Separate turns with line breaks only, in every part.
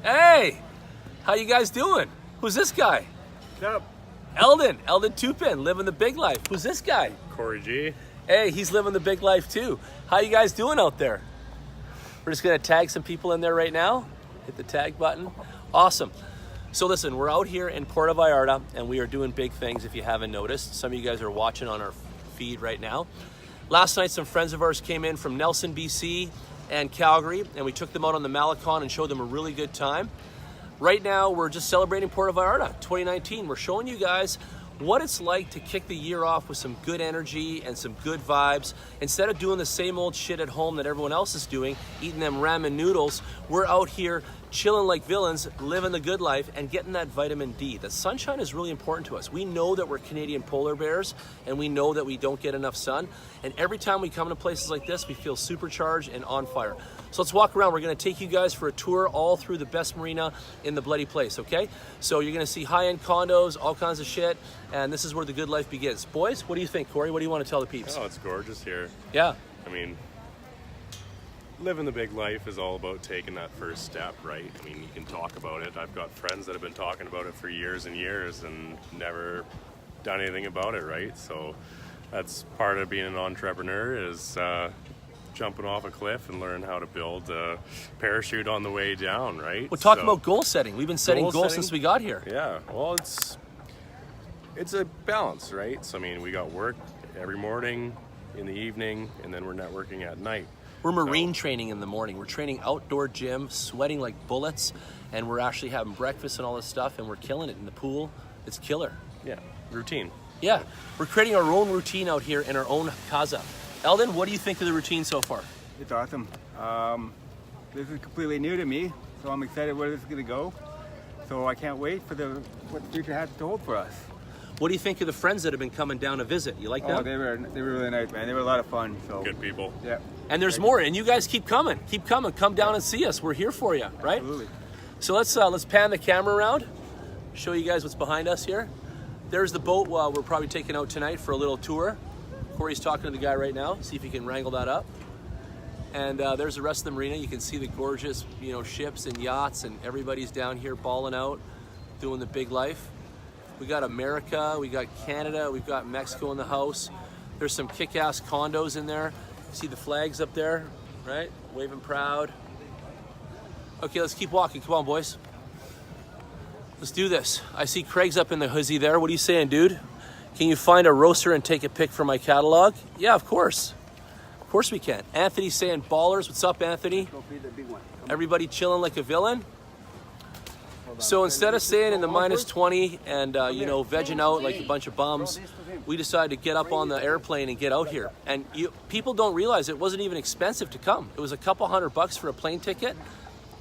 Hey, how you guys doing? Who's this guy?
What's up?
Eldon Tupin, living the big life. Who's this guy?
Corey G.
Hey, he's living the big life too. How you guys doing out there? We're just gonna tag some people in there right now. Hit the tag button. Awesome. So listen, we're out here in Puerto Vallarta and we are doing big things if you haven't noticed. Some of you guys are watching on our feed right now. Last night, some friends of ours came in from Nelson, BC and Calgary, and we took them out on the Malecon and showed them a really good time. Right now, we're just celebrating Puerto Vallarta 2019. We're showing you guys what it's like to kick the year off with some good energy and some good vibes. Instead of doing the same old shit at home that everyone else is doing, eating them ramen noodles, we're out here chilling like villains, living the good life and getting that vitamin D. The sunshine is really important to us. We know that we're Canadian polar bears and we know that we don't get enough sun. And every time we come to places like this, we feel supercharged and on fire. So let's walk around. We're gonna take you guys for a tour all through the best marina in the bloody place, okay? So you're gonna see high-end condos, all kinds of shit, and this is where the good life begins. Boys, what do you think, Corey? What do you want to tell the peeps?
Oh, it's gorgeous here.
Yeah.
I mean, living the big life is all about taking that first step, right? I mean, you can talk about it. I've got friends that have been talking about it for years and years and never done anything about it, right? So that's part of being an entrepreneur is jumping off a cliff and learn how to build a parachute on the way down, right?
We'll talk about goal setting. We've been setting goals since we got here.
Yeah, well, it's a balance, right? So, I mean, we got work every morning, in the evening, and then we're networking at night.
We're marine training in the morning. We're training outdoor gym, sweating like bullets, and we're actually having breakfast and all this stuff, and we're killing it in the pool. It's killer.
Yeah, routine.
Yeah, we're creating our own routine out here in our own casa. Eldon, what do you think of the routine so far?
It's awesome. This is completely new to me, so I'm excited where this is going to go. So I can't wait for what the future has to hold for us.
What do you think of the friends that have been coming down to visit? You like them?
Oh, they were really nice, man. They were a lot of fun. So
Good people.
yeah.
And there's more, and you guys keep coming. Keep coming. Come down and see us. We're here for you, right?
Absolutely.
So let's pan the camera around, show you guys what's behind us here. There's the boat we're probably taking out tonight for a little tour. Corey's talking to the guy right now, see if he can wrangle that up. And there's the rest of the marina. You can see the gorgeous, ships and yachts, and everybody's down here balling out, doing the big life. We got America, we got Canada, we've got Mexico in the house. There's some kick-ass condos in there. See the flags up there, right? Waving proud. Okay, let's keep walking. Come on, boys. Let's do this. I see Craig's up in the hoodie there. What are you saying, dude? Can you find a roaster and take a pic for my catalog? Yeah, of course. Of course we can. Anthony's saying ballers. What's up, Anthony?
Go feed the big one.
Everybody chilling like a villain? So instead of staying in the minus 20 and, vegging out like a bunch of bums, we decided to get up on the airplane and get out here. And people don't realize it wasn't even expensive to come. It was a couple $100 for a plane ticket.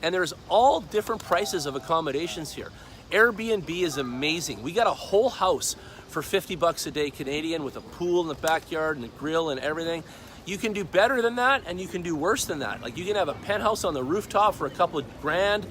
And there's all different prices of accommodations here. Airbnb is amazing. We got a whole house for $50 a day Canadian with a pool in the backyard and a grill and everything. You can do better than that and you can do worse than that. Like you can have a penthouse on the rooftop for a couple of grand.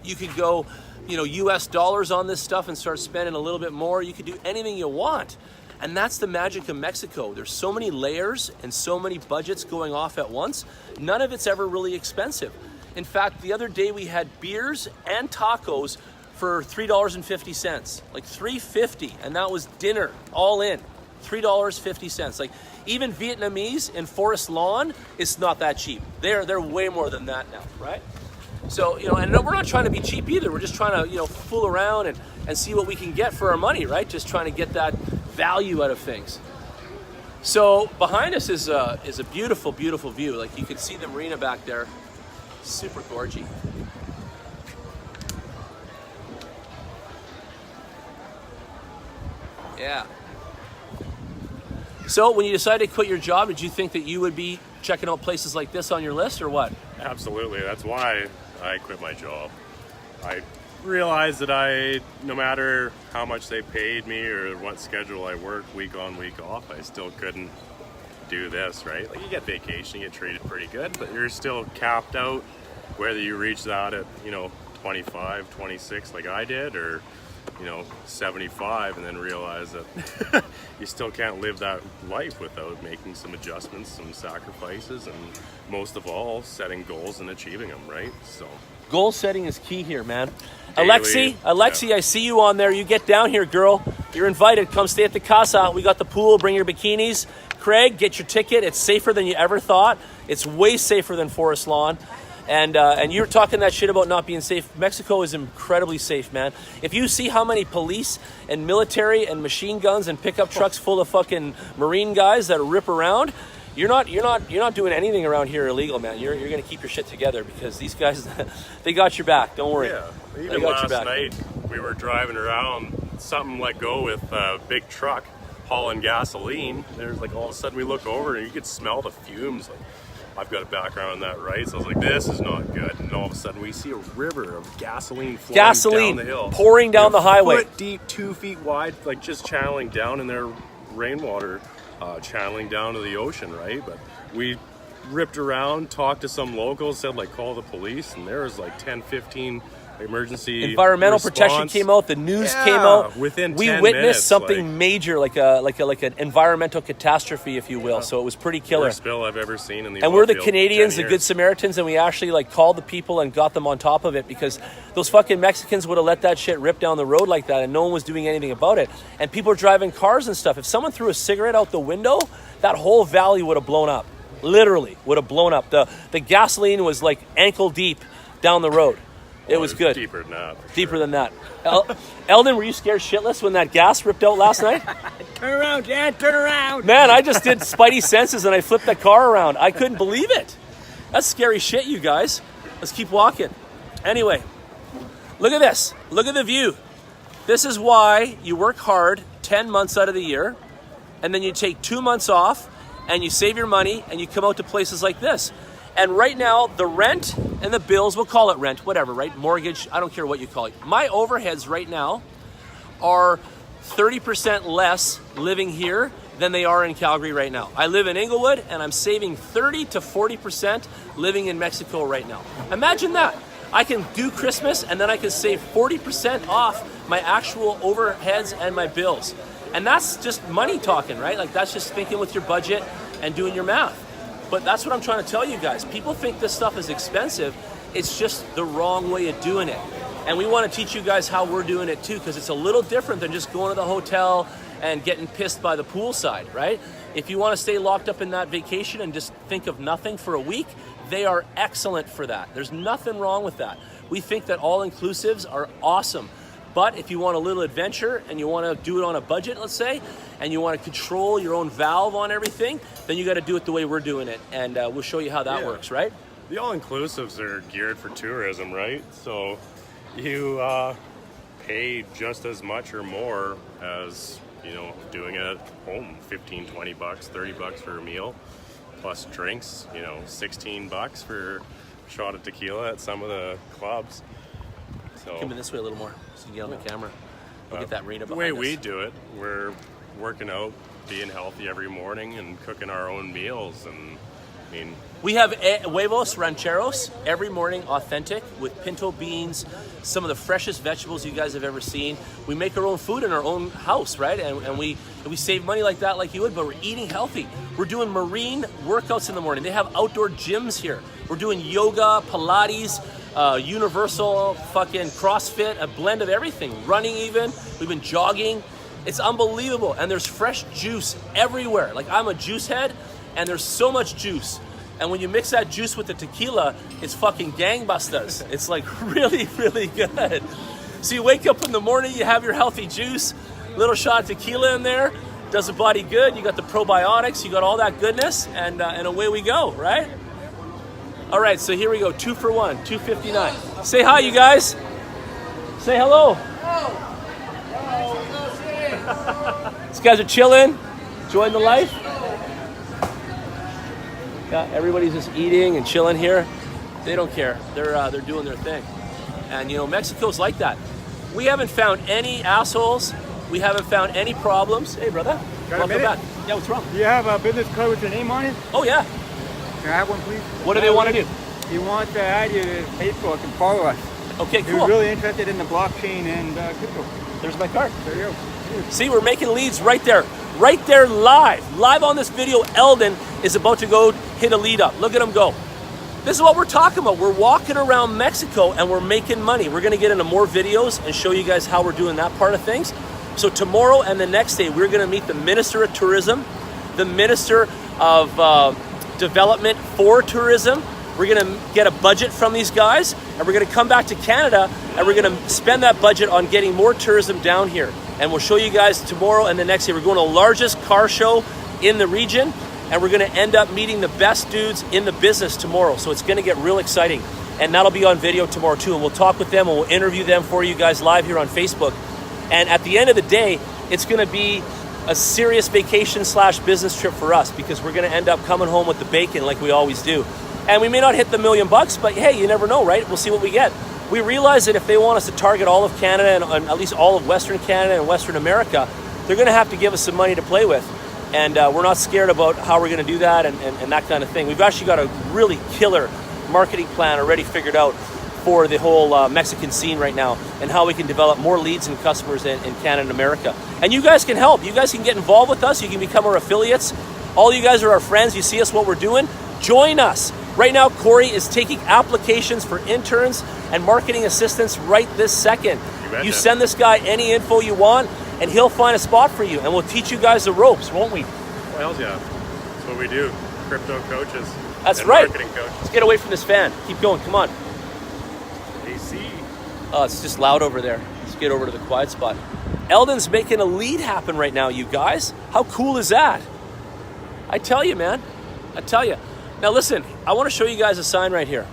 You could go, US dollars on this stuff and start spending a little bit more. You could do anything you want. And that's the magic of Mexico. There's so many layers and so many budgets going off at once. None of it's ever really expensive. In fact, the other day we had beers and tacos for $3.50, like $3.50, and that was dinner, all in, $3.50. Like even Vietnamese in Forest Lawn, it's not that cheap. They're way more than that now, right? So, and we're not trying to be cheap either. We're just trying to, fool around and see what we can get for our money, right? Just trying to get that value out of things. So behind us is a beautiful, beautiful view. Like you can see the marina back there, super gorgy. Yeah. So when you decided to quit your job, did you think that you would be checking out places like this on your list or what?
Absolutely. That's why I quit my job. I realized that no matter how much they paid me or what schedule I worked week on, week off, I still couldn't do this, right? Like you get vacation, you get treated pretty good, but you're still capped out whether you reach that at, 25, 26 like I did, or 75, and then realize that you still can't live that life without making some adjustments, some sacrifices, and most of all, setting goals and achieving them, right? So
Goal setting is key here, man.
Daily,
Alexi,
yeah.
I see you on there. You get down here, girl. You're invited. Come stay at the casa. We got the pool. Bring your bikinis. Craig, get your ticket. It's safer than you ever thought. It's way safer than Forest Lawn. And you're talking that shit about not being safe. Mexico is incredibly safe, man. If you see how many police and military and machine guns and pickup trucks full of fucking Marine guys that rip around, you're not doing anything around here illegal, man. You're gonna keep your shit together because these guys, they got your back. Don't worry.
Yeah,
They
even
got your
last
back.
night we were driving around, something let go with a big truck hauling gasoline. There's like all of a sudden we look over and you could smell the fumes. Like, I've got a background in that, right? So I was like, this is not good. And all of a sudden we see a river of gasoline flowing down the hill.
Pouring down the highway.
Foot deep, 2 feet wide, like just channeling down in their rainwater, channeling down to the ocean, right? But we ripped around, talked to some locals, said like call the police, and there was like 10, 15 emergency
Environmental
response.
protection came out. The news came out.
Within
we
10
witnessed
minutes,
something major, like an environmental catastrophe, if you will. So it was pretty killer.
Worst spill I've ever seen in the
And
oil
we're the
field,
Canadians,
10
the
years.
Good Samaritans, and we actually like called the people and got them on top of it because those fucking Mexicans would have let that shit rip down the road like that, and no one was doing anything about it. And people are driving cars and stuff. If someone threw a cigarette out the window, that whole valley would have blown up. Literally would have blown up. The gasoline was like ankle deep down the road. It was good.
Deeper than that. for
Deeper
sure.
than that. Eldon, were you scared shitless when that gas ripped out last night?
Turn around, Jan, turn around.
Man, I just did Spidey senses and I flipped that car around. I couldn't believe it. That's scary shit, you guys. Let's keep walking. Anyway, look at this. Look at the view. This is why you work hard 10 months out of the year, and then you take 2 months off, and you save your money, and you come out to places like this. And right now, the rent and the bills, we'll call it rent, whatever, right? Mortgage, I don't care what you call it. My overheads right now are 30% less living here than they are in Calgary right now. I live in Inglewood, and I'm saving 30 to 40% living in Mexico right now. Imagine that. I can do Christmas, and then I can save 40% off my actual overheads and my bills. And that's just money talking, right? Like that's just thinking with your budget and doing your math. But that's what I'm trying to tell you guys. People think this stuff is expensive. It's just the wrong way of doing it. And we want to teach you guys how we're doing it too, because it's a little different than just going to the hotel and getting pissed by the poolside, right? If you want to stay locked up in that vacation and just think of nothing for a week, they are excellent for that. There's nothing wrong with that. We think that all-inclusives are awesome. But if you want a little adventure and you want to do it on a budget, let's say, and you want to control your own valve on everything, then you got to do it the way we're doing it. And we'll show you how that works, right?
The all-inclusives are geared for tourism, right? So you pay just as much or more as, you know, doing it at home. 15, 20 bucks, 30 bucks for a meal, plus drinks, you know, 16 bucks for a shot of tequila at some of the clubs. So
Come in this way a little more so you can get on the camera. We'll get that Marina
the
behind
way
us.
we do it, we're working out, being healthy every morning and cooking our own meals. And I mean,
We have huevos rancheros every morning, authentic, with pinto beans, some of the freshest vegetables you guys have ever seen. We make our own food in our own house, right? And we save money like that like you would, but we're eating healthy. We're doing marine workouts in the morning. They have outdoor gyms here. We're doing yoga, Pilates, universal fucking CrossFit, a blend of everything. Running even. We've been jogging. It's unbelievable. And there's fresh juice everywhere. Like I'm a juice head, and there's so much juice. And when you mix that juice with the tequila, it's fucking gangbusters. It's like really, really good. So you wake up in the morning, you have your healthy juice, little shot of tequila in there, does the body good. You got the probiotics, you got all that goodness, and away we go, right? All right, so here we go, 2 for 1, $2.59. Say hi, you guys. Say hello. These guys are chilling, enjoying the life. Yeah, everybody's just eating and chilling here. They don't care. They're doing their thing. And you know, Mexico's like that. We haven't found any assholes. We haven't found any problems. Hey, brother.
Got a
Welcome
minute?
back. Yeah, what's wrong?
Do you have a business card with your name on it?
Oh yeah.
Can I have one, please?
What do they want to do?
He wants to add you to Facebook and follow us.
Okay,
He's
cool.
really interested in the blockchain and crypto.
There's my card.
There you go.
See, we're making leads right there. Right there live. Live on this video, Eldon is about to go hit a lead up. Look at him go. This is what we're talking about. We're walking around Mexico and we're making money. We're going to get into more videos and show you guys how we're doing that part of things. So tomorrow and the next day, we're going to meet the Minister of Tourism, the Minister of Development for Tourism. We're going to get a budget from these guys, and we're going to come back to Canada, and we're going to spend that budget on getting more tourism down here. And we'll show you guys tomorrow and the next day. We're going to the largest car show in the region, and we're going to end up meeting the best dudes in the business tomorrow. So it's going to get real exciting, and that'll be on video tomorrow too. And we'll talk with them, and we'll interview them for you guys live here on Facebook. And at the end of the day, it's going to be a serious vacation / business trip for us, because we're going to end up coming home with the bacon like we always do. And we may not hit the $1 million, but hey, you never know, right? We'll see what we get. We realize that if they want us to target all of Canada and at least all of Western Canada and Western America, they're going to have to give us some money to play with. And we're not scared about how we're going to do that and that kind of thing. We've actually got a really killer marketing plan already figured out for the whole Mexican scene right now, and how we can develop more leads and customers in Canada and America. And you guys can help. You guys can get involved with us. You can become our affiliates. All you guys are our friends. You see us, what we're doing. Join us. Right now, Corey is taking applications for interns and marketing assistants right this second. You send this guy any info you want, and he'll find a spot for you, and we'll teach you guys the ropes, won't we?
Well, yeah. That's what we do. Crypto coaches.
That's right.
Marketing coaches.
Let's get away from this fan. Keep going. Come on.
AC.
Oh, it's just loud over there. Let's get over to the quiet spot. Eldon's making a lead happen right now, you guys. How cool is that? I tell you, man. I tell you. Now listen, I want to show you guys a sign right here.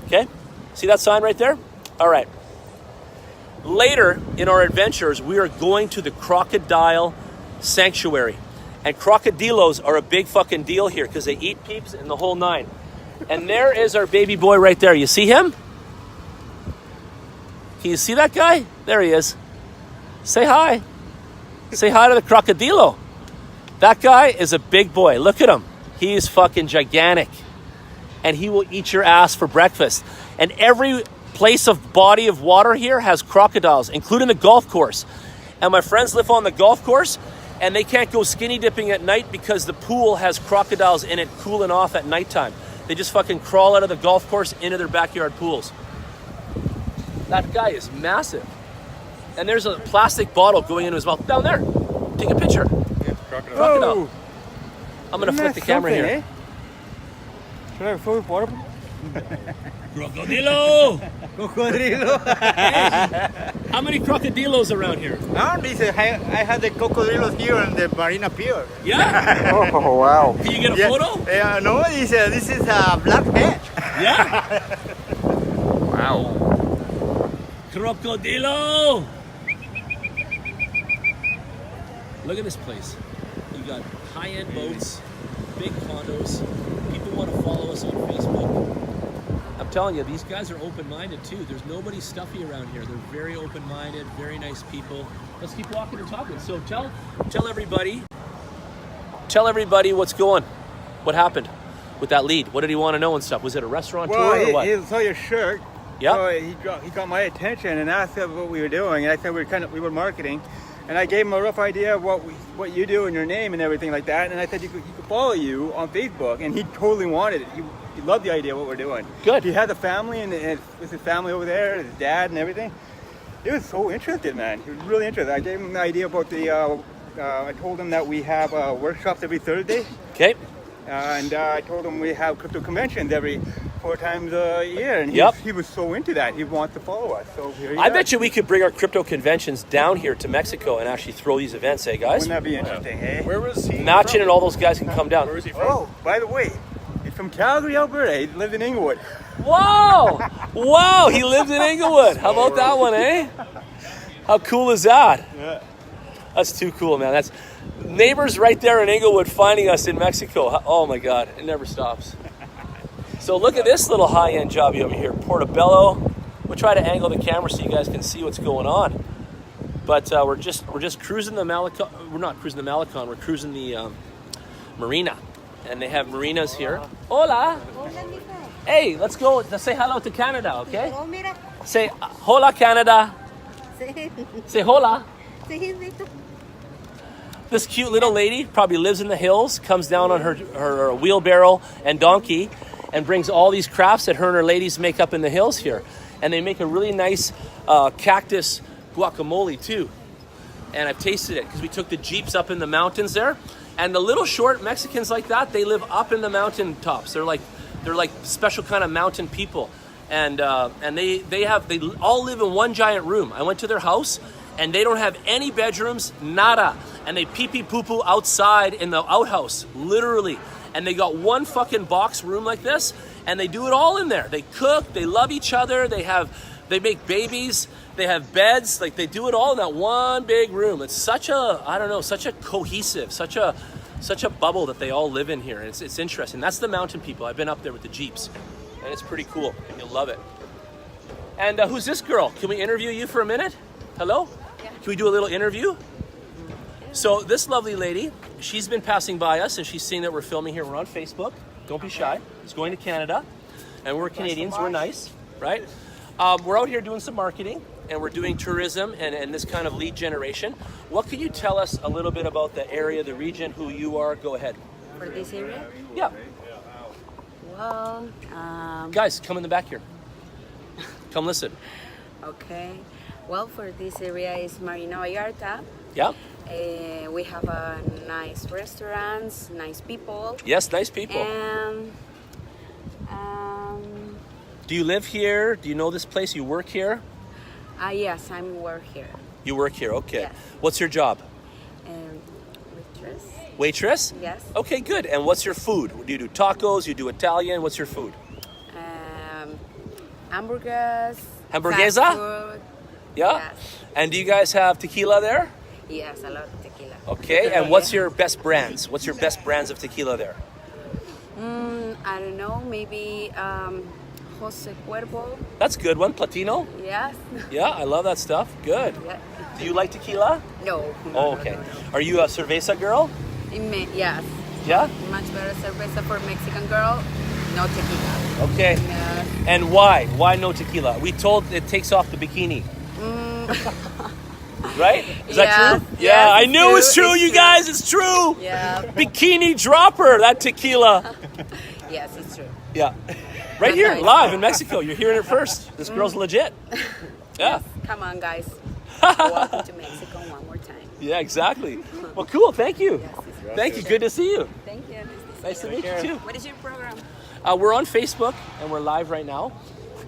Okay? See that sign right there? All right. Later in our adventures, we are going to the crocodile sanctuary. And crocodilos are a big fucking deal here because they eat peeps in the whole nine. And there is our baby boy right there. You see him? Can you see that guy? There he is. Say hi. Say hi to the crocodilo. That guy is a big boy. Look at him. He is fucking gigantic. And he will eat your ass for breakfast. And every place of body of water here has crocodiles, including the golf course. And my friends live on the golf course, and they can't go skinny dipping at night because the pool has crocodiles in it cooling off at nighttime. They just fucking crawl out of the golf course into their backyard pools. That guy is massive. And there's a plastic bottle going into his mouth. Down there. Take a picture.
Yeah,
Crocodile.
Oh.
I'm going to flick the camera here.
Eh? Should I have a photo of water?
Crocodilo!
Cocodrilo.
Hey, how many crocodilos around here?
I had the cocodrilos here on the Marina Pier.
Yeah?
Oh, wow.
Can you get a photo?
No, this is a black head.
Yeah?
Wow.
Crocodilo! Look at this place. You got high-end boats, big condos. People want to follow us on Facebook. I'm telling you, these guys are open-minded too. There's nobody stuffy around here. They're very open-minded, very nice people. Let's keep walking and talking. So tell everybody what's going. What happened with that lead? What did he want to know and stuff? Was it a restaurant tour or what?
He saw your shirt.
Yep.
So he got my attention and asked what we were doing, and I said we were marketing, and I gave him a rough idea of what you do and your name and everything like that, and I said he could follow you on Facebook, and he totally wanted it. He loved the idea of what we're doing.
Good.
He had the family and with his family over there, his dad and everything. He was so interested, man. He was really interested. I gave him the idea about I told him that we have workshops every Thursday.
Okay.
And I told him we have crypto conventions every 4 times a year, and he was so into that. He wants to follow us. So here
I bet you we could bring our crypto conventions down here to Mexico and actually throw these events, eh, guys?
Wouldn't that be interesting, eh?
Where was he
Machin
from?
and all those guys can come down.
Where was he from?
Oh, by the way, he's from Calgary, Alberta. He lived in Inglewood.
Whoa! Whoa! He lived in Inglewood. How about that one, eh? How cool is that?
Yeah.
That's too cool, man. That's neighbors right there in Inglewood finding us in Mexico. Oh my God, it never stops. So look at this little high-end jobby over here, Portobello. We'll try to angle the camera so you guys can see what's going on. But we're just cruising the Malecon. We're not cruising the Malecon. We're cruising the Marina, and they have marinas here. Hola. Hey, let's go. Let's say hello to Canada, okay? Say hola, Canada. Say hola. This cute little lady probably lives in the hills, comes down on her wheelbarrow and donkey, and brings all these crafts that her and her ladies make up in the hills here. And they make a really nice cactus guacamole too. And I've tasted it because we took the Jeeps up in the mountains there. And the little short Mexicans like that, they live up in the mountain tops. They're like special kind of mountain people. And they all live in one giant room. I went to their house and they don't have any bedrooms, nada. And they pee-pee poo-poo outside in the outhouse, literally. And they got one fucking box room like this, and they do it all in there. They cook, they love each other, they make babies, they have beds, like they do it all in that one big room. It's such a cohesive, such a bubble that they all live in here. And it's interesting. That's the mountain people. I've been up there with the Jeeps, and it's pretty cool. You'll love it. And who's this girl? Can we interview you for a minute? Hello?
Yeah.
Can we do a little interview? So this lovely lady, she's been passing by us and she's seen that we're filming here. We're on Facebook. Don't be shy. She's going to Canada. And we're Canadians. We're nice, right? We're out here doing some marketing and we're doing tourism and this kind of lead generation. What can you tell us a little bit about the area, the region, who you are? Go ahead.
For this area?
Yeah.
Well,
Guys, come in the back here. Come listen.
okay. Well, for this area is Marina, Vallarta.
Yeah.
We have nice restaurants, nice people.
Yes, nice people.
And
Do you live here? Do you know this place? You work here?
yes, I'm work here.
You work here, okay.
Yes.
What's your job?
Waitress.
Waitress?
Yes.
Okay, good. And what's your food? Do you do tacos? You do Italian? What's your food?
Hamburgers.
Hamburguesa?
fast food.
Yeah?
Yes.
And do you guys have tequila there?
Yes, a lot of tequila.
Okay, and what's your best brands? What's your best brands of tequila there?
I don't know, maybe Jose Cuervo.
That's a good one. Platino?
Yes.
Yeah, I love that stuff. Good.
Yeah.
Do you like tequila?
No.
Oh, okay. Are you a cerveza girl?
Yes.
Yeah?
Much better cerveza for Mexican girl. No tequila.
Okay.
Yes.
And why? Why no tequila? We told it takes off the bikini. Right? Is that
Yes,
true?
yes,
Yeah, I
it's
knew it was
true,
true,
it's
you
true.
guys. It's true.
Yeah.
Bikini dropper, that tequila.
Yes, it's true.
Yeah. Right here,
Nice.
live in Mexico. You're hearing it first. This girl's legit. Yeah.
Come on, guys. Welcome to Mexico one more time.
Yeah, exactly. Well, cool. Thank you.
Yes, it's
Thank you. Good to see you.
Thank you.
Nice to meet you, too.
What is your program?
We're on Facebook, and we're live right now.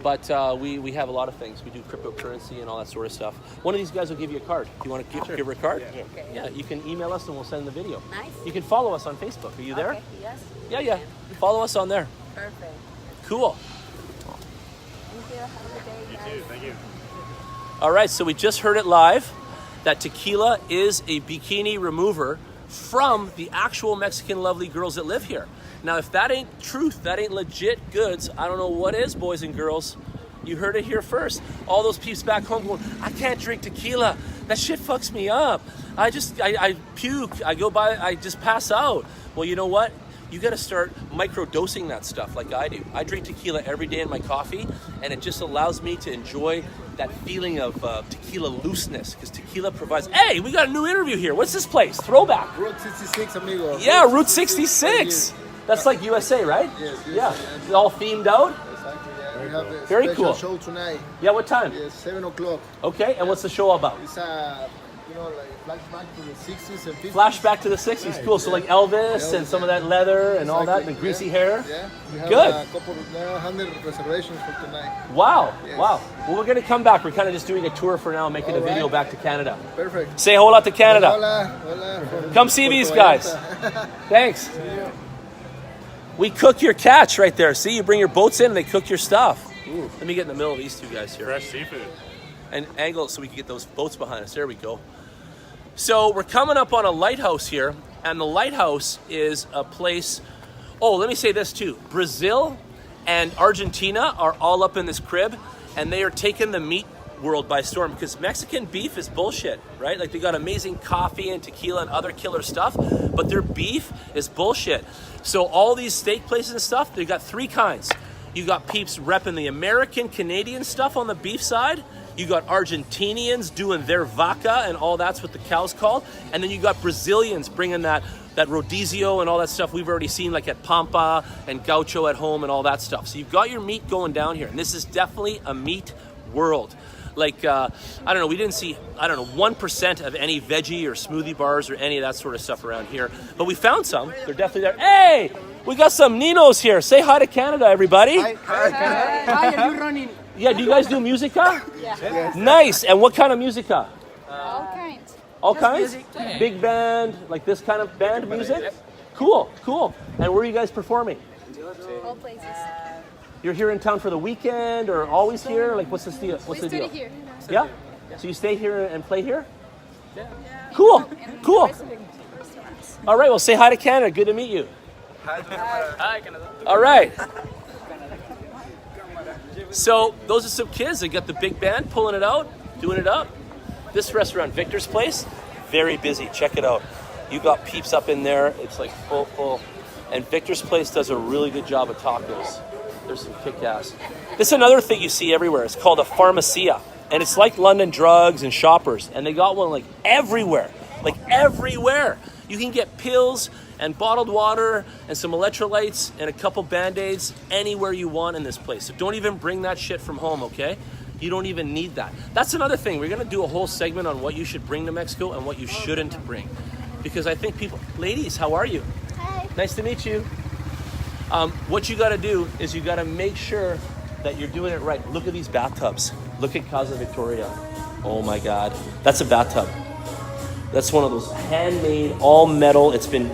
But we have a lot of things. We do cryptocurrency and all that sort of stuff. One of these guys will give you a card. Do you want to give her a card?
Okay.
Yeah, you can email us and we'll send the video.
Nice.
You can follow us on Facebook. Are you there?
Okay. Yes.
Yeah. Follow us on there.
Perfect.
Cool.
Thank you. Have a good day, guys.
Thank you.
All right, so we just heard it live that tequila is a bikini remover from the actual Mexican lovely girls that live here. Now, if that ain't truth, that ain't legit goods, I don't know what is, boys and girls. You heard it here first. All those peeps back home going, I can't drink tequila. That shit fucks me up. I puke. I go by, I just pass out. Well, you know what? You got to start microdosing that stuff like I do. I drink tequila every day in my coffee, and it just allows me to enjoy that feeling of tequila looseness, because tequila provides... Hey, we got a new interview here. What's this place? Throwback.
Route 66, amigo.
Yeah, Route 66. That's like USA, right?
Yes.
Yeah. It's all themed out?
Exactly, yeah. We have a
Very
special
cool.
show tonight.
Yeah, what time?
Yes, 7 o'clock.
Okay, and what's the show about?
It's like flashback to the 60s and 50s.
Flashback to the 60s. Cool. So like Elvis and some of that leather and all that, and the greasy hair.
Yeah. We have
Good.
a couple of 100 reservations for tonight.
Wow.
Yes.
Wow. Well, we're going to come back. We're kind of just doing a tour for now, making a
All
video
right.
back to Canada.
Perfect.
Say hola to Canada.
Hola. From
Come see
Puerto
these guys.
Vallarta.
Thanks. We cook your catch right there. See, you bring your boats in and they cook your stuff. Ooh. Let me get in the middle of these two guys here.
Fresh seafood.
And angle it so we can get those boats behind us. There we go. So we're coming up on a lighthouse here, and the lighthouse is a place... Oh, let me say this too. Brazil and Argentina are all up in this crib, and they are taking the meat world by storm, because Mexican beef is bullshit, right? Like, they got amazing coffee and tequila and other killer stuff, but their beef is bullshit. So all these steak places and stuff, they got three kinds. You got peeps repping the American, Canadian stuff on the beef side. You got Argentinians doing their vaca and all that's what the cow's called. And then you got Brazilians bringing that rodizio and all that stuff we've already seen, like at Pampa and Gaucho at home and all that stuff. So you've got your meat going down here. And this is definitely a meat world. Like, I don't know, we didn't see, 1% of any veggie or smoothie bars or any of that sort of stuff around here. But we found some. They're definitely there. Hey, we got some Ninos here. Say hi to Canada, everybody.
Hi, are you running?
Yeah, do you guys do musica?
Yeah.
Nice. And what kind of musica?
All kinds.
All kinds? Big band, like this kind of band music? Cool. And where are you guys performing?
All places.
You're here in town for the weekend or always here? Like, what's the deal? What's the deal?
Here.
Yeah? So you stay here and play here? Yeah. Cool. All right, well, say hi to Canada. Good to meet you.
Hi, Canada.
All right. So those are some kids. They got the big band pulling it out, doing it up. This restaurant, Victor's Place, very busy. Check it out. You got peeps up in there. It's like full. And Victor's Place does a really good job of tacos. There's some kick-ass. This is another thing you see everywhere. It's called a pharmacia. And it's like London Drugs and Shoppers. And they got one like everywhere. Like everywhere. You can get pills and bottled water and some electrolytes and a couple Band-Aids anywhere you want in this place. So don't even bring that shit from home, okay? You don't even need that. That's another thing. We're gonna do a whole segment on what you should bring to Mexico and what you shouldn't bring. Because I think people, ladies, how are you?
Hi.
Nice to meet you. What you gotta do is you gotta make sure that you're doing it right. Look at these bathtubs. Look at Casa Victoria. Oh my God, that's a bathtub. That's one of those handmade, all metal. It's been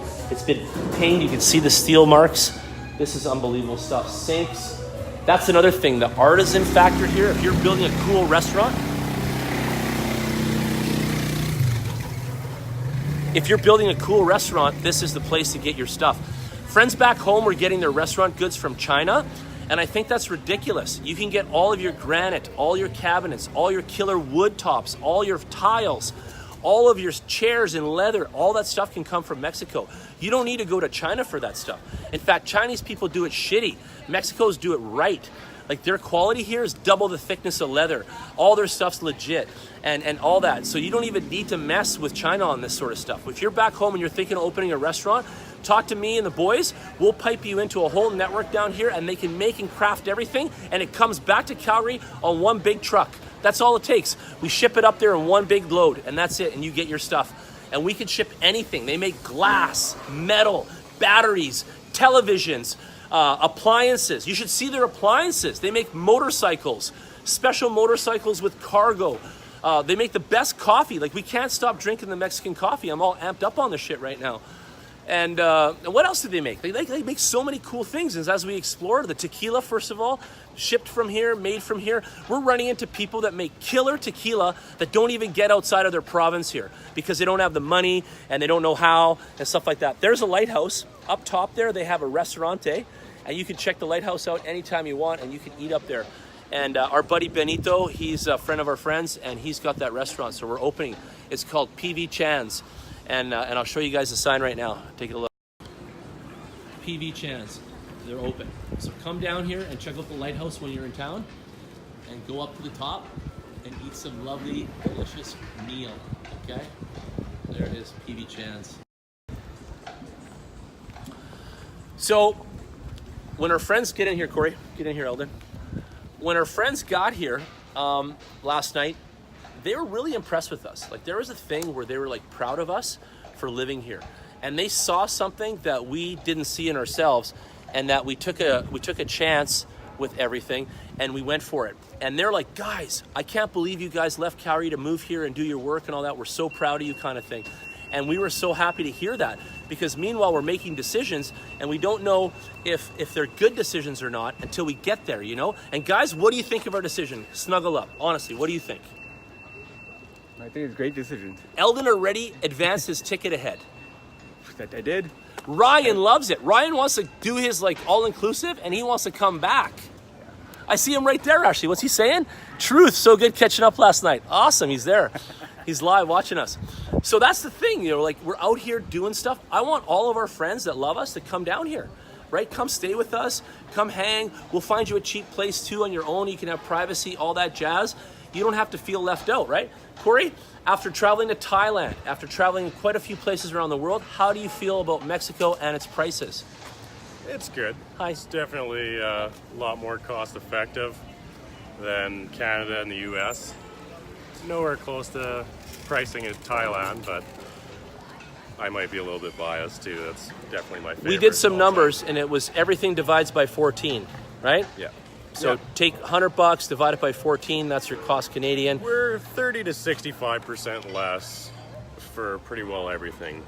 painted. You can see the steel marks. This is unbelievable stuff. Sinks. That's another thing. The artisan factor here. If you're building a cool restaurant, this is the place to get your stuff. Friends back home were getting their restaurant goods from China, and I think that's ridiculous. You can get all of your granite, all your cabinets, all your killer wood tops, all your tiles, all of your chairs in leather, all that stuff can come from Mexico. You don't need to go to China for that stuff. In fact, Chinese people do it shitty. Mexicans do it right. Like their quality here is double the thickness of leather. All their stuff's legit and all that. So you don't even need to mess with China on this sort of stuff. If you're back home and you're thinking of opening a restaurant, talk to me and the boys. We'll pipe you into a whole network down here and they can make and craft everything and it comes back to Calgary on one big truck. That's all it takes. We ship it up there in one big load and that's it and you get your stuff. And we can ship anything. They make glass, metal, batteries, televisions, appliances. You should see their appliances. They make motorcycles, special motorcycles with cargo. They make the best coffee. Like we can't stop drinking the Mexican coffee. I'm all amped up on this shit right now. And what else do they make? They make so many cool things. And as we explore the tequila, first of all, shipped from here, made from here, we're running into people that make killer tequila that don't even get outside of their province here because they don't have the money and they don't know how and stuff like that. There's a lighthouse up top there. They have a restaurante and you can check the lighthouse out anytime you want and you can eat up there. And our buddy Benito, he's a friend of our friends and he's got that restaurant. So we're opening. It's called PV Chan's. And I'll show you guys the sign right now. Take a look. PV Chan's. They're open. So come down here and check out the lighthouse when you're in town and go up to the top and eat some lovely, delicious meal. Okay? There it is, PV Chan's. So when our friends get in here, Corey, get in here, Eldon. When our friends got here last night, they were really impressed with us. Like there was a thing where they were like proud of us for living here. And they saw something that we didn't see in ourselves and that we took a chance with everything and we went for it. And they're like, guys, I can't believe you guys left Calgary to move here and do your work and all that. We're so proud of you kind of thing. And we were so happy to hear that because meanwhile we're making decisions and we don't know if they're good decisions or not until we get there, you know? And guys, what do you think of our decision? Snuggle up. Honestly, what do you think?
I think it's a great decision.
Eldon already advanced his ticket ahead.
That I did.
Ryan loves it. Ryan wants to do his like all-inclusive and he wants to come back. I see him right there actually. What's he saying? Truth, so good catching up last night. Awesome, he's there. He's live watching us. So that's the thing, you know, like we're out here doing stuff. I want all of our friends that love us to come down here. right? Come stay with us, come hang. We'll find you a cheap place too on your own. You can have privacy, all that jazz. You don't have to feel left out, right? Corey, after traveling to Thailand, after traveling quite a few places around the world, how do you feel about Mexico and its prices?
It's good.
Hi.
It's definitely a lot more cost effective than Canada and the US. Nowhere close to pricing in Thailand, but I might be a little bit biased too. That's definitely my favorite.
We did some
of all
numbers,
time.
and it was everything divides by 14, right?
Yeah.
So
Yeah.
take $100, divide it by 14, that's your cost Canadian.
We're 30 to 65% less for pretty well everything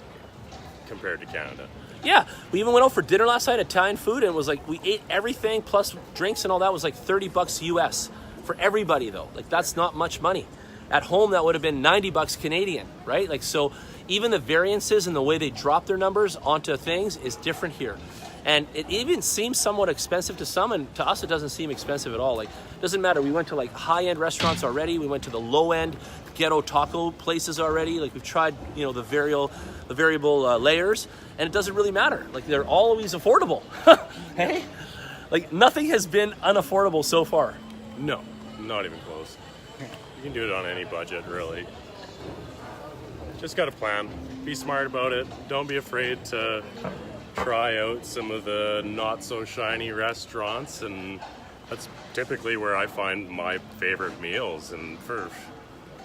compared to Canada.
Yeah, we even went out for dinner last night, Italian food, and it was like we ate everything plus drinks and all that was like $30 US for everybody though. Like that's not much money. At home that would have been $90 Canadian, right? Like so even the variances and the way they drop their numbers onto things is different here. And it even seems somewhat expensive to some, and to us it doesn't seem expensive at all. Like, it doesn't matter. We went to like high-end restaurants already. We went to the low-end ghetto taco places already. Like we've tried, you know, the variable layers, and it doesn't really matter. Like they're always affordable. Hey, like nothing has been unaffordable so far.
No, not even close. You can do it on any budget, really. Just got a plan. Be smart about it. Don't be afraid to try out some of the not so shiny restaurants, and that's typically where I find my favorite meals, and for,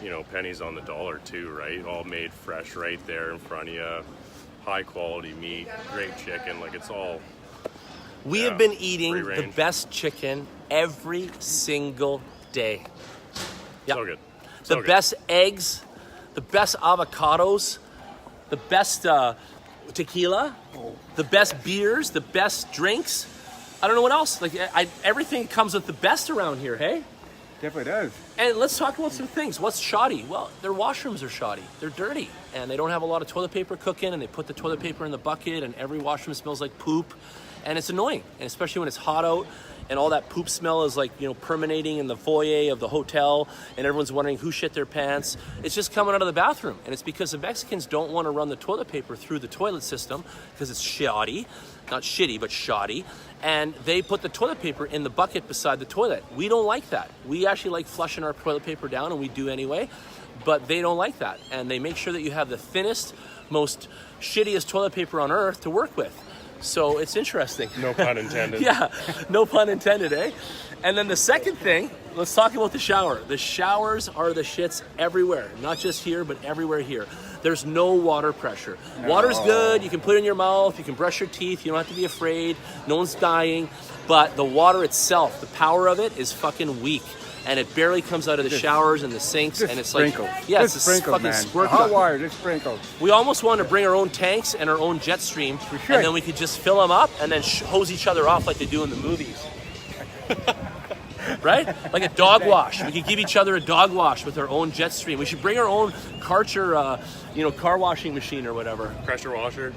you know, pennies on the dollar too, right? All made fresh right there in front of you. High quality meat, great chicken, like it's all.
We
Yeah,
have been eating
free
the
range.
best chicken every single day. Yep.
So good.
The
So good.
best eggs, the best avocados, the best tequila, the best beers, the best drinks. I don't know what else. Like everything comes with the best around here, hey?
Definitely does.
And let's talk about some things. What's shoddy? Well, their washrooms are shoddy. They're dirty, and they don't have a lot of toilet paper cooking, and they put the toilet paper in the bucket, and every washroom smells like poop, and it's annoying. And especially when it's hot out, and all that poop smell is like, you know, permeating in the foyer of the hotel, and everyone's wondering who shit their pants. It's just coming out of the bathroom, and it's because the Mexicans don't want to run the toilet paper through the toilet system because it's shoddy, not shitty, but shoddy. And they put the toilet paper in the bucket beside the toilet. We don't like that. We actually like flushing our toilet paper down, and we do anyway, but they don't like that. And they make sure that you have the thinnest, most shittiest toilet paper on earth to work with. So it's interesting.
No pun intended.
Yeah, no pun intended, eh? And then the second thing, let's talk about the shower. The showers are the shits everywhere, not just here, but everywhere here. There's no water pressure. Water's good, you can put it in your mouth, you can brush your teeth, you don't have to be afraid, no one's dying. But the water itself, the power of it is fucking weak. And it barely comes out of the showers and the sinks,
Just
and it's
sprinkles.
like, yeah,
Just
it's a
sprinkles,
fucking
man.
squirt
Hot
gun.
water, just sprinkles.
We almost wanted to bring our own tanks and our own jet stream,
should.
and then we could just fill them up and then hose each other off like they do in the movies. Right? Like a dog wash. We could give each other a dog wash with our own jet stream. We should bring our own Karcher, car washing machine or whatever.
Pressure washer.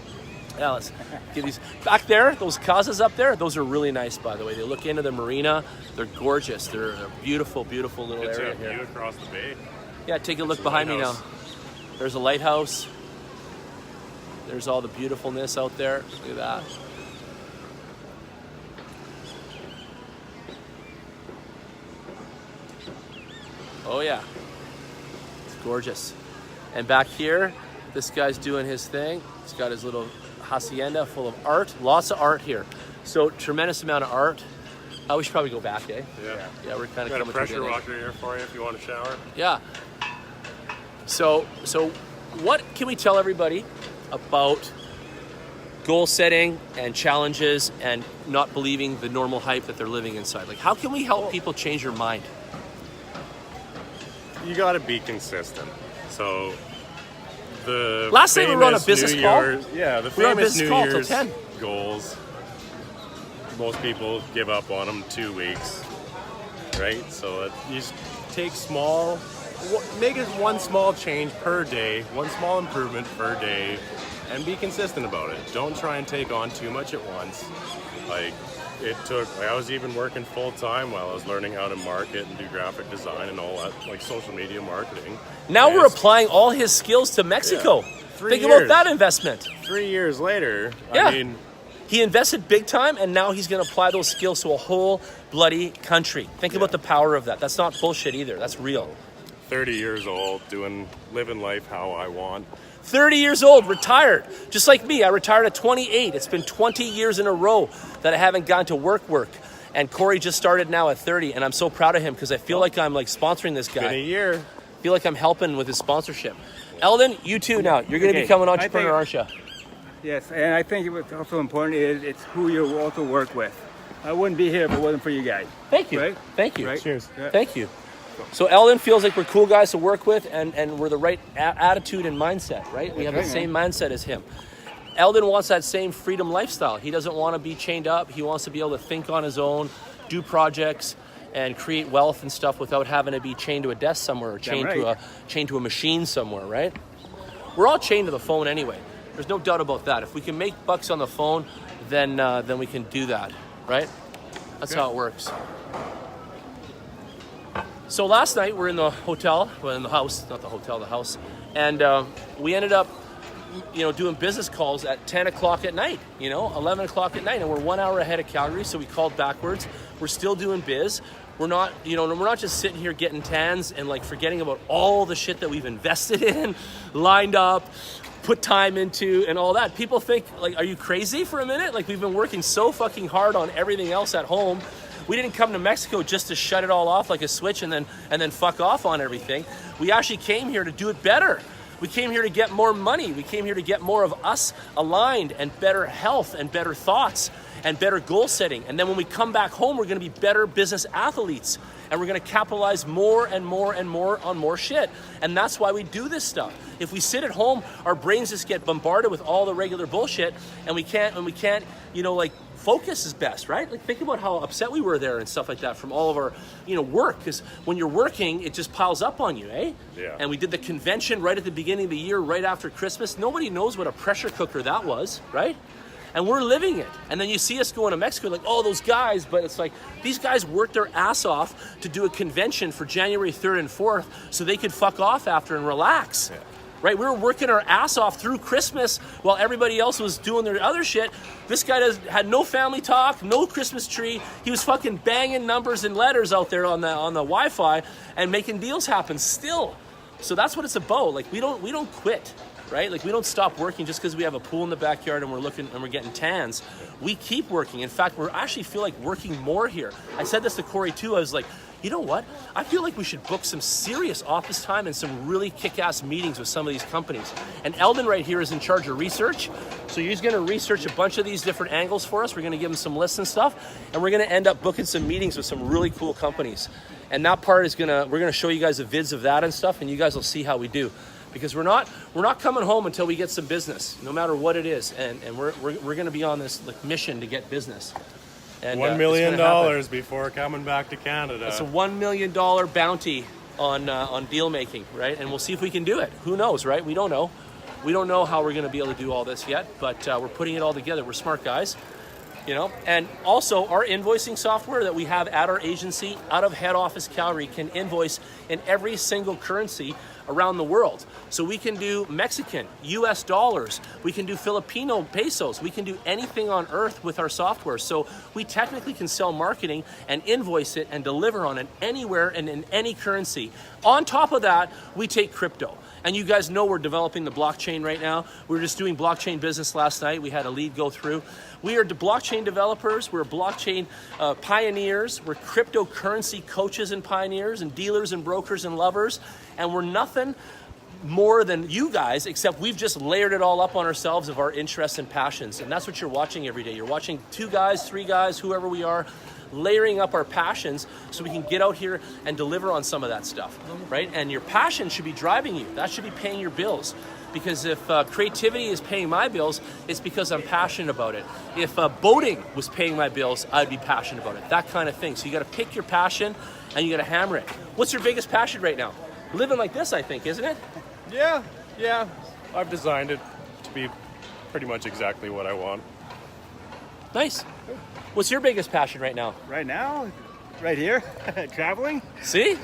Yeah, let's give these back there. Those casas up there, those are really nice, by the way. They look into the marina. They're gorgeous. They're a beautiful, beautiful little
It's
area
a view
here.
across the bay.
Yeah, take a look
It's a
behind me now.
lighthouse.
There's a lighthouse. There's all the beautifulness out there. Look at that. Oh yeah, it's gorgeous. And back here, this guy's doing his thing. He's got his little hacienda full of art. Lots of art here. So tremendous amount of art. We should probably go back, eh?
Yeah.
Yeah, we're kind of
Got a
coming
pressure
to the end.
washer here for you if you want to shower.
Yeah. So what can we tell everybody about goal setting and challenges and not believing the normal hype that they're living inside? Like, how can we help people change their mind?
You got to be consistent. So the
Last night we were on a
famous
business
New
call.
Year's- Yeah, the
We were on a
famous
business
New
call till
Year's
10.
goals. Most people give up on them 2 weeks, right? So you just take make it one small change per day, one small improvement per day, and be consistent about it. Don't try and take on too much at once. Like I was even working full time while I was learning how to market and do graphic design and all that, like social media marketing.
Now
And
we're
it's
applying all his skills to Mexico.
Yeah. 3
Think about
years.
that investment.
3 years later,
Yeah.
I mean,
He invested big time, and now he's going to apply those skills to a whole bloody country. Think about the power of that. That's not bullshit either. That's real.
30 years old, living life how I want.
30 years old, retired. Just like me, I retired at 28. It's been 20 years in a row that I haven't gone to work. And Corey just started now at 30, and I'm so proud of him because I feel like I'm like sponsoring this guy.
Been a year.
I feel like I'm helping with his sponsorship. Eldon, you too now. You're going to become an entrepreneur, aren't you?
Yes, and I think what's also important is it's who you also work with. I wouldn't be here if it wasn't for you guys.
Thank you.
Right?
Thank you.
Right?
Cheers.
Yeah.
Thank you. So Eldon feels like we're cool guys to work with, and we're the right attitude and mindset, right? We have the same mindset as him. Eldon wants that same freedom lifestyle. He doesn't want to be chained up. He wants to be able to think on his own, do projects, and create wealth and stuff without having to be chained to a desk somewhere or chained to a machine somewhere, right? We're all chained to the phone anyway. There's no doubt about that. If we can make bucks on the phone, then we can do that, right? That's how it works. So last night we're in the hotel, well in the house, not the hotel, the house, and we ended up, doing business calls at 10 o'clock at night, 11 o'clock at night, and we're 1 hour ahead of Calgary, so we called backwards. We're still doing biz. We're not, we're not just sitting here getting tans and like forgetting about all the shit that we've invested in, lined up, put time into, and all that. People think, like, are you crazy for a minute? Like, we've been working so fucking hard on everything else at home. We didn't come to Mexico just to shut it all off like a switch and then fuck off on everything. We actually came here to do it better. We came here to get more money. We came here to get more of us aligned and better health and better thoughts and better goal setting. And then when we come back home, we're going to be better business athletes. And we're going to capitalize more and more and more on more shit. And that's why we do this stuff. If we sit at home, our brains just get bombarded with all the regular bullshit, and we can't, focus is best, right? Like, think about how upset we were there and stuff like that from all of our, work. Because when you're working, it just piles up on you, eh?
Yeah.
And we did the convention right at the beginning of the year, right after Christmas. Nobody knows what a pressure cooker that was, right? And we're living it. And then you see us going to Mexico, like, oh, those guys. But it's like, these guys worked their ass off to do a convention for January 3rd and 4th so they could fuck off after and relax. Yeah. Right? We were working our ass off through Christmas while everybody else was doing their other shit. This guy had no family talk, no Christmas tree. He was fucking banging numbers and letters out there on the Wi-Fi and making deals happen still. So that's what it's about. Like, we don't quit. Right? Like, we don't stop working just because we have a pool in the backyard and we're getting tans. We keep working. In fact, we actually feel like working more here. I said this to Corey too. I was like, you know what? I feel like we should book some serious office time and some really kick-ass meetings with some of these companies. And Eldon right here is in charge of research. So he's going to research a bunch of these different angles for us. We're going to give him some lists and stuff. And we're going to end up booking some meetings with some really cool companies. And that part is we're going to show you guys the vids of that and stuff, and you guys will see how we do. Because we're not coming home until we get some business, no matter what it is, and we're going to be on this like mission to get business. And
$1 million before coming back to Canada.
It's a $1 million bounty on deal making, right? And we'll see if we can do it. Who knows, right? We don't know. We don't know how we're going to be able to do all this yet, but we're putting it all together. We're smart guys, And also, our invoicing software that we have at our agency, out of head office Calgary, can invoice in every single currency around the world. So we can do Mexican, US dollars, we can do Filipino pesos, we can do anything on earth with our software. So we technically can sell marketing and invoice it and deliver on it anywhere and in any currency. On top of that, we take crypto. And you guys know we're developing the blockchain right now. We were just doing blockchain business last night. We had a lead go through. We are blockchain developers. We're blockchain pioneers. We're cryptocurrency coaches and pioneers and dealers and brokers and lovers. And we're nothing more than you guys, except we've just layered it all up on ourselves of our interests and passions. And that's what you're watching every day. You're watching 2 guys, 3 guys, whoever we are, layering up our passions so we can get out here and deliver on some of that stuff, right? And your passion should be driving you. That should be paying your bills. Because if creativity is paying my bills, it's because I'm passionate about it. If boating was paying my bills, I'd be passionate about it. That kind of thing. So you got to pick your passion and you got to hammer it. What's your biggest passion right now? Living like this, I think, isn't it?
Yeah. I've designed it to be pretty much exactly what I want.
Nice. What's your biggest passion right now?
Right now, right here, traveling.
See?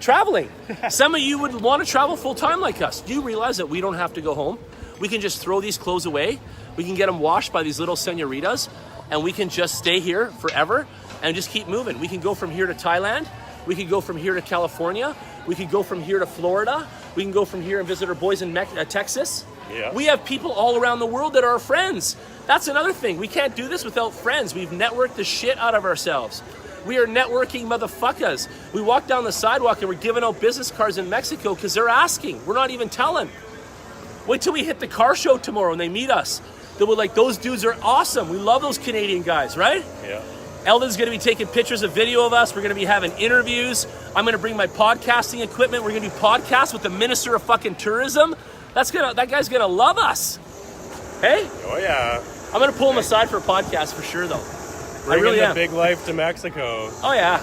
Traveling. Some of you would want to travel full time like us. Do you realize that we don't have to go home? We can just throw these clothes away. We can get them washed by these little senoritas, and we can just stay here forever and just keep moving. We can go from here to Thailand. We could go from here to California. We could go from here to Florida. We can go from here and visit our boys in Texas.
Yeah.
We have people all around the world that are our friends. That's another thing. We can't do this without friends. We've networked the shit out of ourselves. We are networking motherfuckers. We walk down the sidewalk and we're giving out business cards in Mexico because they're asking. We're not even telling. Wait till we hit the car show tomorrow and they meet us. They'll be like, those dudes are awesome. We love those Canadian guys, right?
Yeah.
Eldon's going to be taking pictures of video of us. We're going to be having interviews. I'm going to bring my podcasting equipment. We're going to do podcasts with the Minister of fucking Tourism. That guy's going to love us. Hey?
Oh yeah.
I'm going to pull him aside for a podcast for sure, though.
Bringing
really
the
am.
big life to Mexico.
Oh, yeah.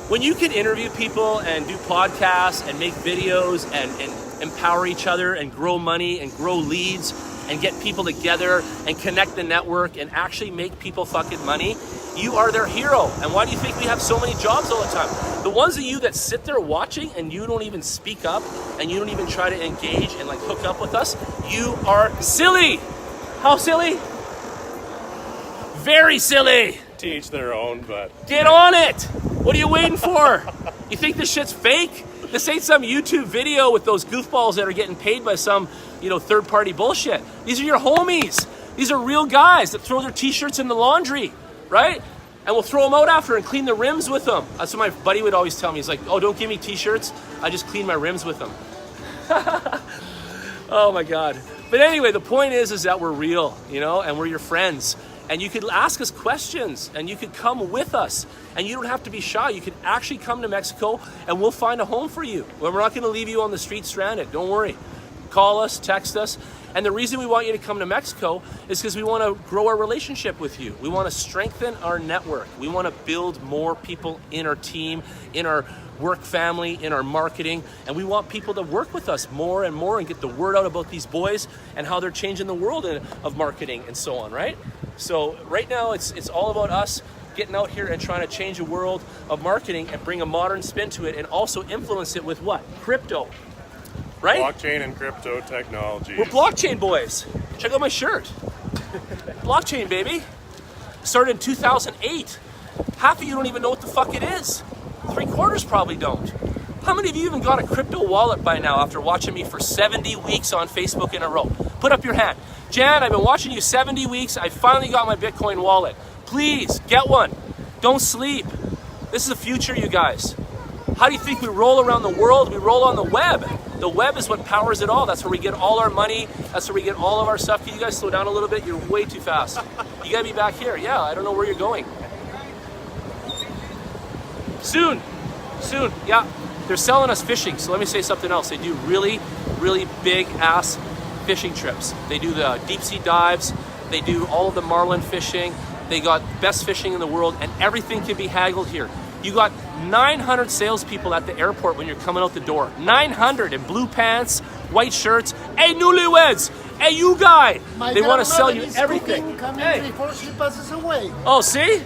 When you can interview people and do podcasts and make videos and empower each other and grow money and grow leads and get people together and connect the network and actually make people fucking money, you are their hero. And why do you think we have so many jobs all the time? The ones of you that sit there watching and you don't even speak up and you don't even try to engage and like hook up with us, you are silly. How silly? Very silly.
To each their own, but
Get on it. What are you waiting for? You think this shit's fake? This ain't some YouTube video with those goofballs that are getting paid by some, third-party bullshit. These are your homies. These are real guys that throw their t-shirts in the laundry, right? And we'll throw them out after and clean the rims with them. That's what my buddy would always tell me. He's like, oh, don't give me t-shirts. I just clean my rims with them. Oh my God. But anyway, the point is that we're real, and we're your friends. And you could ask us questions and you could come with us and you don't have to be shy. You could actually come to Mexico and we'll find a home for you. We're not going to leave you on the street stranded. Don't worry. Call us, text us. And the reason we want you to come to Mexico is because we want to grow our relationship with you. We want to strengthen our network. We want to build more people in our team, in our work family, in our marketing. And we want people to work with us more and more and get the word out about these boys and how they're changing the world of marketing and so on, right? So right now it's all about us getting out here and trying to change the world of marketing and bring a modern spin to it and also influence it with what? Crypto, right?
blockchain and crypto technology.
We're blockchain boys. Check out my shirt. Blockchain, baby. Started in 2008. Half of you don't even know what the fuck it is. 3/4 probably don't. How many of you even got a crypto wallet by now after watching me for 70 weeks on Facebook in a row? Put up your hand. Jan, I've been watching you 70 weeks. I finally got my Bitcoin wallet. Please, get one. Don't sleep. This is the future, you guys. How do you think we roll around the world? We roll on the web. The web is what powers it all. That's where we get all our money. That's where we get all of our stuff. Can you guys slow down a little bit? You're way too fast. You gotta be back here. Yeah, I don't know where you're going. Soon. Yeah. They're selling us fishing. So let me say something else. They do really, really big ass fishing trips. They do the deep sea dives. They do all of the marlin fishing. They got best fishing in the world, and everything can be haggled here. You got 900 salespeople at the airport when you're coming out the door. 900 in blue pants, white shirts. Hey, newlyweds! Hey, you guy! They want to sell you everything. Hey.
Before she passes away.
Oh, see?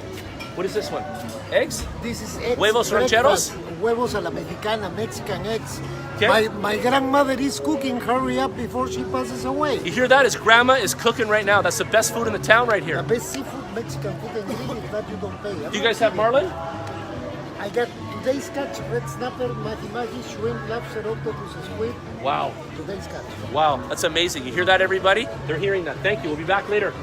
What is this one? Eggs?
This is eggs.
Huevos rancheros?
Huevos a la mexicana, Mexican eggs.
Okay.
My grandmother is cooking. Hurry up before she passes away.
You hear that? His grandma is cooking right now. That's the best food in the town right here.
The best seafood, Mexican food, and ingredients that you don't pay.
Do you guys have marlin?
I got today's catch: red snapper, mahi-mahi, shrimp, lobster, octopus, squid.
Wow.
Today's catch.
Wow, that's amazing. You hear that, everybody? They're hearing that. Thank you. We'll be back later.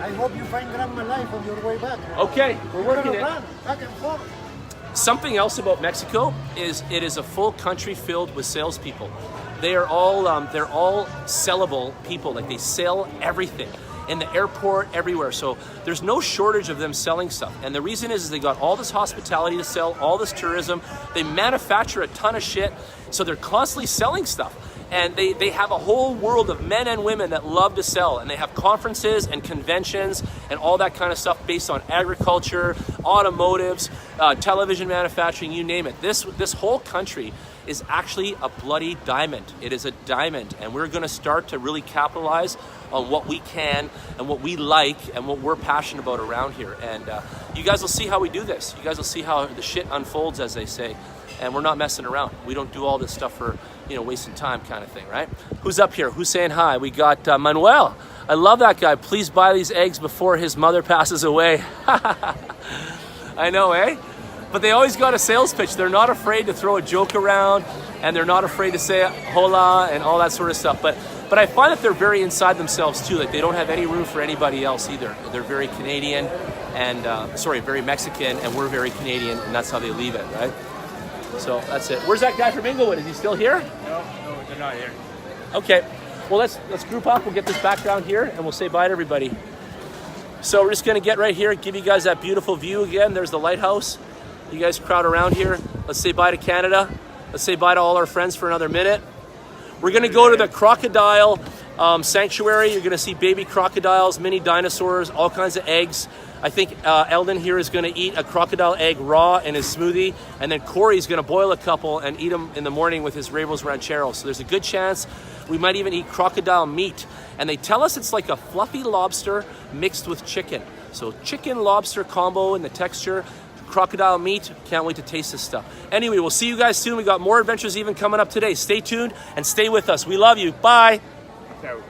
I hope you find grandma alive on your way back.
Okay, we're working it.
Run back and forth.
Something else about Mexico is it is a full country filled with salespeople. They are all sellable people. Like they sell everything in the airport, everywhere. So there's no shortage of them selling stuff. And the reason is they got all this hospitality to sell, all this tourism. They manufacture a ton of shit. So they're constantly selling stuff. And they have a whole world of men and women that love to sell. And they have conferences and conventions and all that kind of stuff based on agriculture, automotives, television manufacturing, you name it. This whole country is actually a bloody diamond. It is a diamond, and we're going to start to really capitalize on what we can and what we like and what we're passionate about around here. And you guys will see how we do this. You guys will see how the shit unfolds, as they say. And we're not messing around. We don't do all this stuff for, you know, wasting time kind of thing, right? Who's up here? Who's saying hi? We got Manuel. I love that guy. Please buy these eggs before his mother passes away. I know, eh? But they always got a sales pitch. They're not afraid to throw a joke around, and they're not afraid to say hola and all that sort of stuff. But I find that they're very inside themselves too. Like they don't have any room for anybody else either. They're very Canadian and, very Mexican, and we're very Canadian, and that's how they leave it, right? So that's it. Where's that guy from Inglewood? Is he still here?
No, they're not here.
Okay. Well, let's group up. We'll get this background here, and we'll say bye to everybody. So we're just going to get right here, give you guys that beautiful view again. There's the lighthouse. You guys crowd around here. Let's say bye to Canada. Let's say bye to all our friends for another minute. We're going to go to the crocodile sanctuary. You're going to see baby crocodiles, mini dinosaurs, all kinds of eggs. I think Eldon here is going to eat a crocodile egg raw in his smoothie, and then Corey's going to boil a couple and eat them in the morning with his Ravos Rancheros. So there's a good chance we might even eat crocodile meat. And they tell us it's like a fluffy lobster mixed with chicken. So chicken-lobster combo in the texture, crocodile meat. Can't wait to taste this stuff. Anyway, we'll see you guys soon. We got more adventures even coming up today. Stay tuned and stay with us. We love you. Bye.
So.